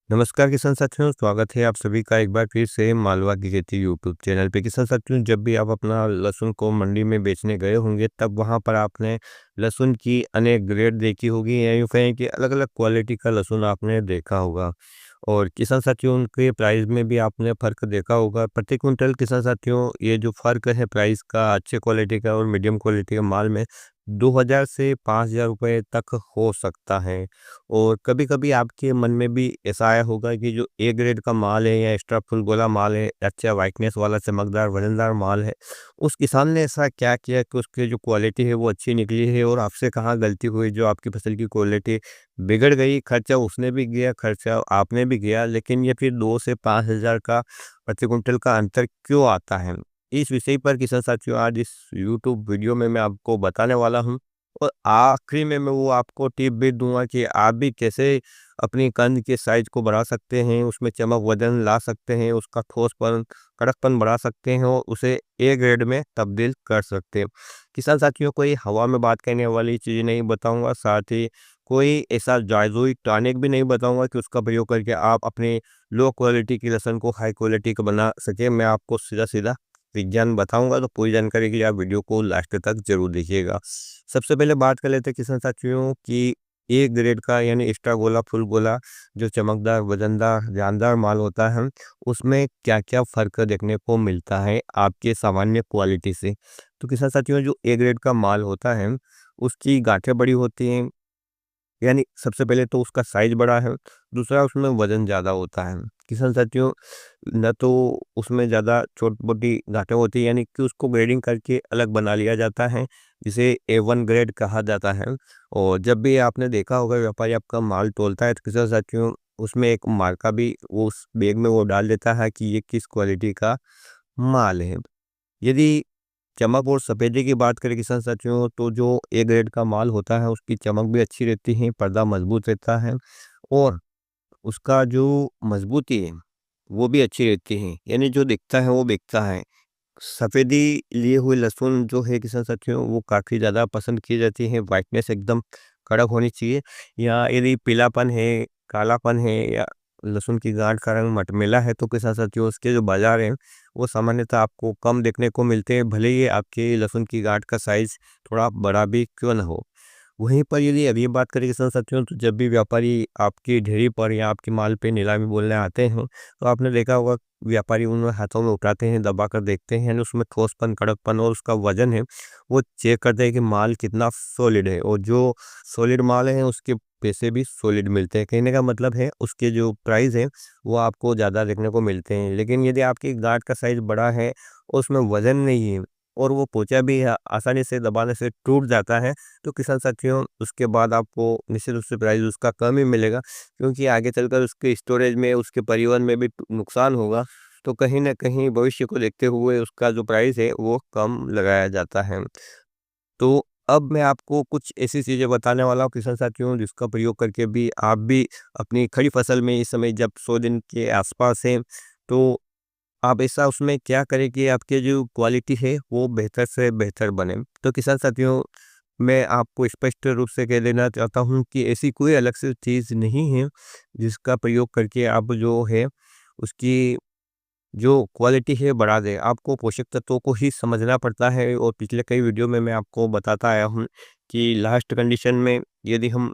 नमस्कार किसान साथियों, स्वागत है आप सभी का एक बार फिर से मालवा की खेती यूट्यूब चैनल पे। किसान साथियों, जब भी आप अपना लहसुन को मंडी में बेचने गए होंगे तब वहाँ पर आपने लहसुन की अनेक ग्रेड देखी होगी या यूँ कहें कि अलग-अलग क्वालिटी का लहसुन आपने देखा होगा। और किसान साथियों, उनके प्राइस में भी आपने फ़र्क देखा होगा। प्रति क्विंटल किसान साथियों, ये जो फ़र्क है प्राइस का अच्छे क्वालिटी का और मीडियम क्वालिटी के माल में 2000 से 5000 रुपए तक हो सकता है। और कभी-कभी आपके मन में भी ऐसा आया होगा कि जो ए ग्रेड का माल है या एक्स्ट्रा फुल गोला माल है, अच्छा व्हाइटनेस वाला चमकदार वजनदार माल है, उस किसान ने ऐसा क्या किया कि उसकी जो क्वालिटी है वो अच्छी निकली है और आपसे कहाँ गलती हुई जो आपकी फसल की क्वालिटी बिगड़ गई? खर्चा उसने भी किया, खर्चा आपने भी किया, लेकिन ये फिर 2 से 5000 का प्रति क्विंटल का अंतर क्यों आता है? इस विषय पर किसान साथियों आज इस यूट्यूब वीडियो में मैं आपको बताने वाला हूँ। और आखिरी में मैं वो आपको टिप भी दूँगा कि आप भी कैसे अपनी कंद के साइज़ को बढ़ा सकते हैं, उसमें चमक वज़न ला सकते हैं, उसका ठोसपन, कड़कपन बढ़ा सकते हैं और उसे ए ग्रेड में तब्दील कर सकते हैं। किसान साथियों, कोई हवा में बात कहने वाली चीज़ें नहीं बताऊँगा, साथ ही कोई ऐसा जादुई टॉनिक भी नहीं बताऊँगा कि उसका प्रयोग करके आप अपनी लो क्वालिटी की लहसुन को हाई क्वालिटी का बना सकें। मैं आपको सीधा-सीधा विज्ञान बताऊँगा, तो पूरी जानकारी के लिए आप वीडियो को लास्ट तक ज़रूर देखिएगा। सबसे पहले बात कर लेते हैं किसान साथियों कि ए ग्रेड का यानी एक्स्ट्रा गोला, फुल गोला जो चमकदार, वज़नदार, जानदार माल होता है, उसमें क्या-क्या फ़र्क देखने को मिलता है आपके सामान्य क्वालिटी से। तो किसान साथियों, जो ए ग्रेड का माल होता है, उसकी गाँठें बड़ी होती हैं, यानी सबसे पहले तो उसका साइज़ बड़ा है, दूसरा उसमें वज़न ज़्यादा होता है। किसान साथियों, ना तो उसमें ज़्यादा छोटी-मोटी गाँठें होती हैं, यानी कि उसको ग्रेडिंग करके अलग बना लिया जाता है, जिसे ए1 ग्रेड कहा जाता है। और जब भी आपने देखा होगा व्यापारी आपका माल तौलता है तो किसान साथियों, उसमें एक मार्का भी वो उस बैग में वो डाल देता है कि ये किस क्वालिटी का माल है। यदि चमक और सफ़ेदी की बात करें किसान साथियों, तो जो ए ग्रेड का माल होता है उसकी चमक भी अच्छी रहती है, पर्दा मज़बूत रहता है और उसका जो मज़बूती है वो भी अच्छी रहती है, यानी जो दिखता है वो बिकता है। सफ़ेदी लिए हुए लहसुन जो है किसान साथियों, वो काफ़ी ज़्यादा पसंद की जाती है, व्हाइटनेस एकदम कड़क होनी चाहिए। या यदि पीलापन है, कालापन है या लहसुन की गांठ का रंग मटमैला है तो किसान साथियों, उसके जो बाज़ार हैं वो सामान्यतः आपको कम देखने को मिलते हैं, भले ही आपके लहसुन की गांठ का साइज़ थोड़ा बड़ा भी क्यों ना हो। वहीं पर यदि अभी बात करें किसान साथियों, तो जब भी व्यापारी आपकी ढेरी पर या आपके माल पे नीलामी बोलने आते हैं, तो आपने देखा होगा व्यापारी उन हाथों में उठाते हैं, दबा कर देखते हैं, यानी उसमें ठोसपन, कड़कपन और उसका वजन है, वो चेक करते हैं कि माल कितना सॉलिड है। और जो सॉलिड माल है उसके पैसे भी सॉलिड मिलते हैं। कहने का मतलब है उसके जो प्राइस है वो आपको ज़्यादा देखने को मिलते हैं। लेकिन यदि आपकी गांठ का साइज़ बड़ा है और उसमें वजन नहीं है और वो पोंचा भी आसानी से दबाने से टूट जाता है, तो किसान साथियों, उसके बाद आपको निश्चित रूप से प्राइस उसका कम ही मिलेगा, क्योंकि आगे चलकर उसके स्टोरेज में, उसके परिवहन में भी नुकसान होगा। तो कहीं न कहीं भविष्य को देखते हुए उसका जो प्राइस है वो कम लगाया जाता है। तो अब मैं आपको कुछ ऐसी चीज़ें बताने वाला हूँ किसान साथियों, जिसका प्रयोग करके भी आप भी अपनी खड़ी फसल में इस समय जब 100 दिन के आसपास हैं, तो आप ऐसा उसमें क्या करें कि आपकी जो क्वालिटी है वो बेहतर से बेहतर बने। तो किसान साथियों, मैं आपको स्पष्ट रूप से कह देना चाहता हूँ कि ऐसी कोई अलग से चीज़ नहीं है जिसका प्रयोग करके आप जो है उसकी जो क्वालिटी है बढ़ा दें। आपको पोषक तत्वों को ही समझना पड़ता है और पिछले कई वीडियो में मैं आपको बताता आया हूँ कि लास्ट कंडीशन में यदि हम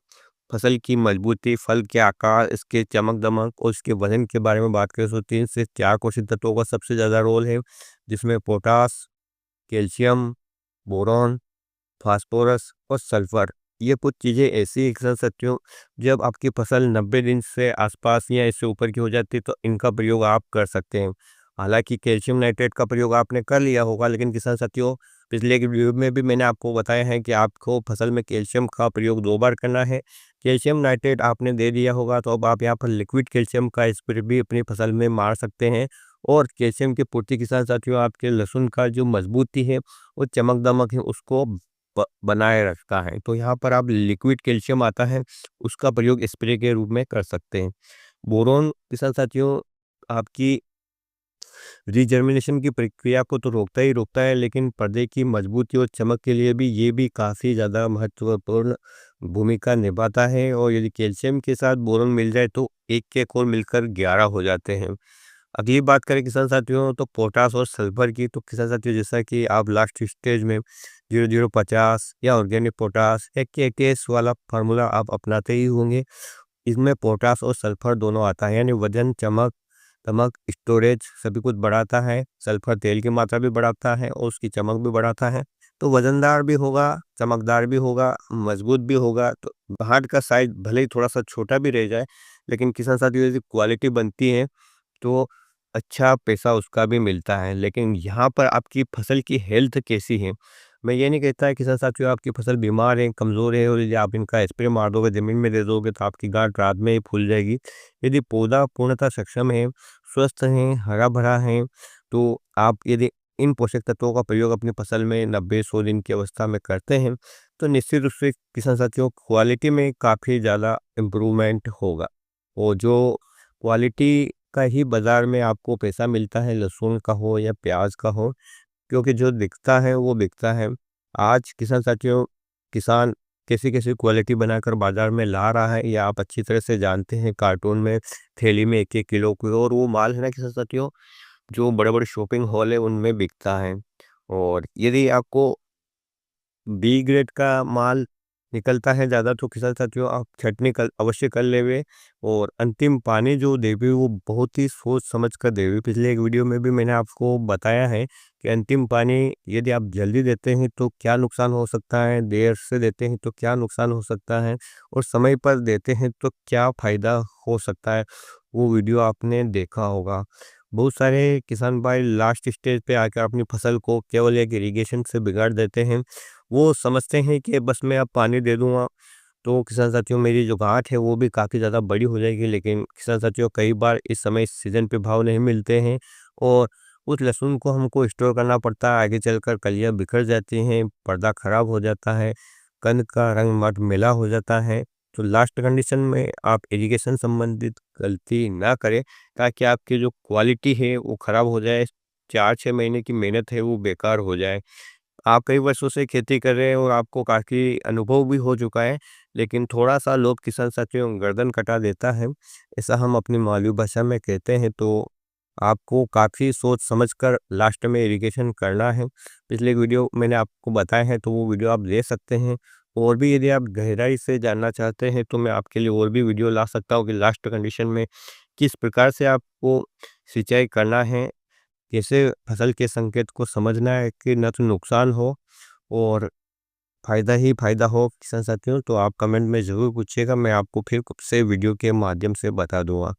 फसल की मजबूती, फल के आकार, इसके चमक-दमक और इसके वज़न के बारे में बात करें तो 3 से 4 पोषक तत्वों का सबसे ज़्यादा रोल है, जिसमें पोटास, कैल्शियम, बोरॉन, फास्फोरस और सल्फर। ये कुछ चीज़ें ऐसी एक साथ साथियों, जब आपकी फसल 90 दिन से आसपास या इससे ऊपर की हो जाती है तो इनका प्रयोग आप कर सकते हैं। हालांकि कैल्शियम नाइट्रेट का प्रयोग आपने कर लिया होगा, लेकिन किसान साथियों, पिछले की वीडियो में भी मैंने आपको बताया है कि आपको फसल में कैल्शियम का प्रयोग 2 बार करना है। कैल्शियम नाइट्रेट आपने दे दिया होगा तो अब आप यहाँ पर लिक्विड कैल्शियम का स्प्रे भी अपनी फसल में मार सकते हैं। और कैल्शियम की पूर्ति किसान साथियों, आपके लहसुन का जो मजबूती है वो चमक दमक है उसको बनाए रखता है। तो यहाँ पर आप लिक्विड कैल्शियम आता है, उसका प्रयोग स्प्रे के रूप में कर सकते हैं। बोरोन किसान साथियों, आपकी रीजर्मिनेशन की प्रक्रिया को तो रोकता ही रोकता है, लेकिन पर्दे की मजबूती और चमक के लिए भी ये भी काफ़ी ज़्यादा महत्वपूर्ण भूमिका निभाता है। और यदि कैल्शियम के साथ बोरोन मिल जाए तो एक के कुल मिलकर 11 हो जाते हैं। अगली बात करें किसान साथियों तो पोटास और सल्फर की, तो किसान साथियों जैसा कि आप लास्ट स्टेज में 0050 या ऑर्गेनिक पोटास या केकेएस वाला फार्मूला आप अपनाते ही होंगे। इसमें पोटास और सल्फर दोनों आता है, यानी वजन, चमक, दमक, स्टोरेज सभी कुछ बढ़ाता है। सल्फर तेल की मात्रा भी बढ़ाता है और उसकी चमक भी बढ़ाता है। तो वजनदार भी होगा, चमकदार भी होगा, मजबूत भी होगा। तो हार्ट का साइज भले ही थोड़ा सा छोटा भी रह जाए, लेकिन किसान साथियों यदि क्वालिटी बनती है तो अच्छा पैसा उसका भी मिलता है। लेकिन यहाँ पर आपकी फसल की हेल्थ कैसी है? मैं ये नहीं कहता है किसान साथियों आपकी फसल बीमार है, कमज़ोर है और यदि आप इनका स्प्रे मार दोगे, ज़मीन में दे दोगे तो आपकी गांठ रात में ही फूल जाएगी। यदि पौधा पूर्णतः सक्षम है, स्वस्थ है, हरा-भरा है, तो आप यदि इन पोषक तत्वों का प्रयोग अपनी फसल में 90-100 दिन की अवस्था में करते हैं, तो निश्चित रूप से किसान साथियों क्वालिटी में काफ़ी ज़्यादा इम्प्रूवमेंट होगा। और जो क्वालिटी का ही बाज़ार में आपको पैसा मिलता है, लहसुन का हो या प्याज का हो, क्योंकि जो दिखता है वो बिकता है। आज किसान साथियों किसान कैसी-कैसी क्वालिटी बनाकर बाज़ार में ला रहा है, ये आप अच्छी तरह से जानते हैं। कार्टून में, थैली में 1-1 किलो की, और वो माल है ना किसान साथियों, जो बड़े-बड़े शॉपिंग मॉल है उनमें बिकता है। और यदि आपको बी ग्रेड का माल निकलता है ज़्यादा, तो किसान साथियों आप छँटनी कर अवश्य कर लेवे। और अंतिम पानी जो देवे वो बहुत ही सोच समझ कर देवे। पिछले एक वीडियो में भी मैंने आपको बताया है कि अंतिम पानी यदि आप जल्दी देते हैं तो क्या नुकसान हो सकता है, देर से देते हैं तो क्या नुकसान हो सकता है, और समय पर देते हैं तो क्या फ़ायदा हो सकता है, वो वीडियो आपने देखा होगा। बहुत सारे किसान भाई लास्ट स्टेज पे आकर अपनी फसल को केवल एक इरिगेशन से बिगाड़ देते हैं। वो समझते हैं कि बस मैं अब पानी दे दूँगा तो किसान साथियों मेरी जो गाँठ है वो भी काफ़ी ज़्यादा बड़ी हो जाएगी। लेकिन किसान साथियों कई बार इस समय इस सीज़न पे भाव नहीं मिलते हैं, और उस लहसुन को हमको स्टोर करना पड़ता है। आगे चलकर कलियाँ बिखर जाती हैं, पर्दा खराब हो जाता है, कंद का रंग मटमैला हो जाता है। तो लास्ट कंडीशन में आप इरिगेशन संबंधित गलती ना करें, ताकि आपकी जो क्वालिटी है वो खराब हो जाए, 4-6 महीने की मेहनत है वो बेकार हो जाए। आप कई वर्षों से खेती कर रहे हैं और आपको काफ़ी अनुभव भी हो चुका है, लेकिन थोड़ा-सा लोभ किसान साथियों गर्दन कटा देता है, ऐसा हम अपनी मालवी भाषा में कहते हैं। तो आपको काफ़ी सोच समझ कर लास्ट में इरिगेशन करना है। पिछले वीडियो मैंने आपको बताया है तो वो वीडियो आप देख सकते हैं। और भी यदि आप गहराई से जानना चाहते हैं तो मैं आपके लिए और भी वीडियो ला सकता हूँ कि लास्ट कंडीशन में किस प्रकार से आपको सिंचाई करना है, कैसे फसल के संकेत को समझना है कि ना तो नुकसान हो और फ़ायदा ही फ़ायदा हो किसान साथियों। तो आप कमेंट में ज़रूर पूछिएगा, मैं आपको फिर से वीडियो के माध्यम से बता दूँगा।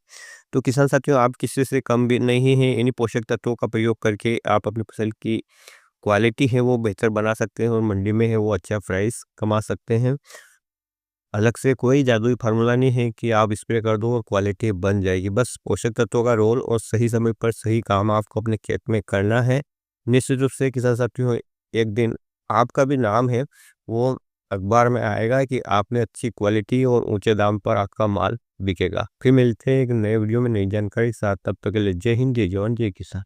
तो किसान साथियों आप किसी से कम भी नहीं हैं, इन्हीं पोषक तत्वों का प्रयोग करके आप अपनी फसल की क्वालिटी है वो बेहतर बना सकते हैं और मंडी में है वो अच्छा प्राइस कमा सकते हैं। अलग से कोई जादुई फार्मूला नहीं है कि आप स्प्रे कर दो और क्वालिटी बन जाएगी। बस पोषक तत्वों का रोल और सही समय पर सही काम आपको अपने खेत में करना है। निश्चित रूप से किसान साथियों एक दिन आपका भी नाम है वो अखबार में आएगा कि आपने अच्छी क्वालिटी और ऊँचे दाम पर आपका माल बिकेगा। फिर मिलते हैं एक नए वीडियो में नई जानकारी के साथ, तब तक के लिए जय हिंद, जय जवान, जय किसान।